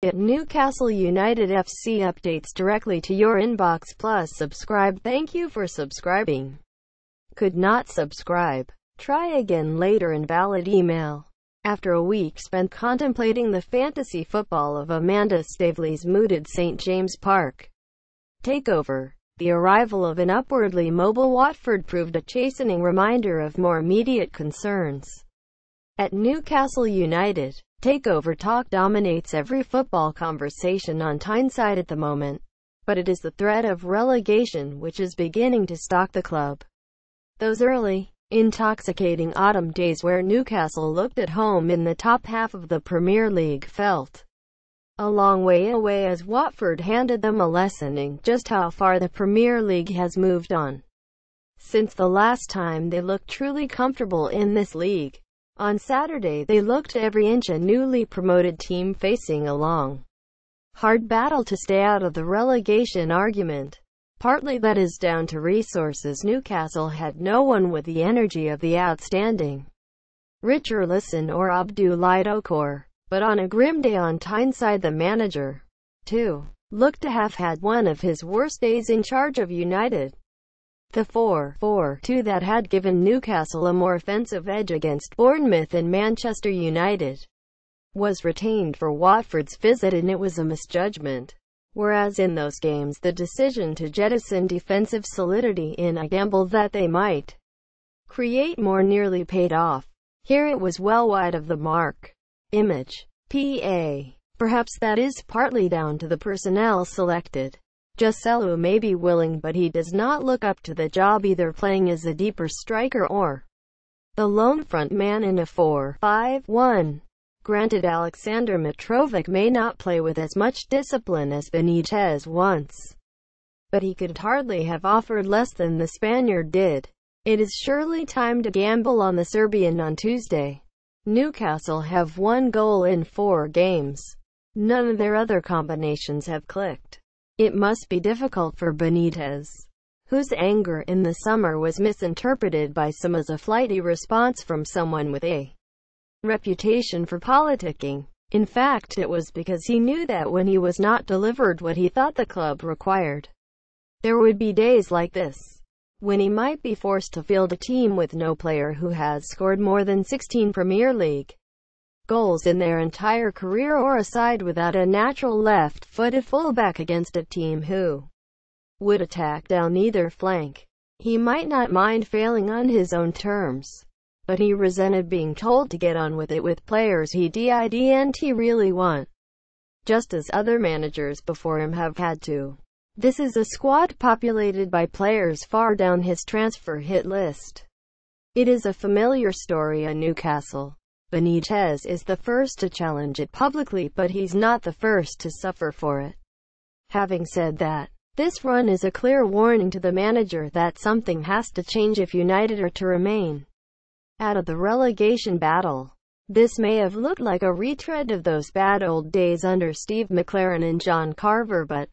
Get Newcastle United FC updates directly to your inbox. Plus subscribe. Thank you for subscribing. Could not subscribe? Try again later. Invalid email. After a week spent contemplating the fantasy football of Amanda Staveley's mooted St James Park takeover, the arrival of an upwardly mobile Watford proved a chastening reminder of more immediate concerns. At Newcastle United, takeover talk dominates every football conversation on Tyneside at the moment, but it is the threat of relegation which is beginning to stalk the club. Those early, intoxicating autumn days where Newcastle looked at home in the top half of the Premier League felt a long way away as Watford handed them a lesson in just how far the Premier League has moved on since the last time they looked truly comfortable in this league. On Saturday they looked every inch a newly promoted team facing a long, hard battle to stay out of the relegation argument. Partly that is down to resources. Newcastle had no one with the energy of the outstanding Richarlison or Abdoulaye Doucouré, but on a grim day on Tyneside the manager, too, looked to have had one of his worst days in charge of United. The 4-4-2 that had given Newcastle a more offensive edge against Bournemouth and Manchester United was retained for Watford's visit, and it was a misjudgment. Whereas in those games the decision to jettison defensive solidity in a gamble that they might create more nearly paid off. Here it was well wide of the mark. Image. PA. Perhaps that is partly down to the personnel selected. Joselu may be willing, but he does not look up to the job, either playing as a deeper striker or the lone front man in a 4-5-1. Granted, Alexander Mitrovic may not play with as much discipline as Benitez wants, but he could hardly have offered less than the Spaniard did. It is surely time to gamble on the Serbian on Tuesday. Newcastle have 1 goal in 4 games. None of their other combinations have clicked. It must be difficult for Benitez, whose anger in the summer was misinterpreted by some as a flighty response from someone with a reputation for politicking. In fact, it was because he knew that when he was not delivered what he thought the club required, there would be days like this, when he might be forced to field a team with no player who has scored more than 16 Premier League goals in their entire career, or a side without a natural left-footed fullback against a team who would attack down either flank. He might not mind failing on his own terms, but he resented being told to get on with it with players he didn't really want, just as other managers before him have had to. This is a squad populated by players far down his transfer hit list. It is a familiar story at Newcastle. Benitez is the first to challenge it publicly, but he's not the first to suffer for it. Having said that, this run is a clear warning to the manager that something has to change if United are to remain out of the relegation battle. This may have looked like a retread of those bad old days under Steve McLaren and John Carver, but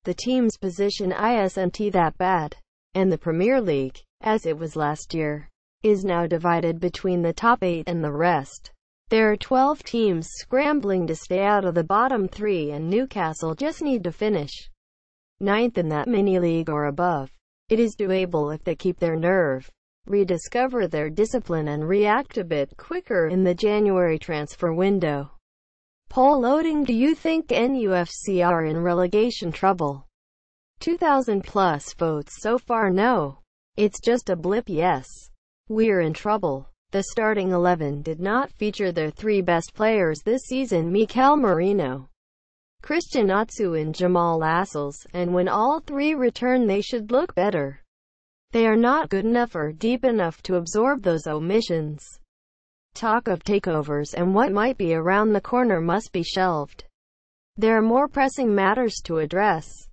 the team's position isn't that bad, and the Premier League, as it was last year, is now divided between the top 8 and the rest. There are 12 teams scrambling to stay out of the bottom 3, and Newcastle just need to finish 9th in that mini-league or above. It is doable if they keep their nerve, rediscover their discipline, and react a bit quicker in the January transfer window. Poll loading. Do you think NUFC are in relegation trouble? 2,000 plus votes so far. No. It's just a blip. Yes. We're in trouble. The starting 11 did not feature their 3 best players this season: Mikel Merino, Christian Atsu and Jamal Lascelles, and when all 3 return they should look better. They are not good enough or deep enough to absorb those omissions. Talk of takeovers and what might be around the corner must be shelved. There are more pressing matters to address.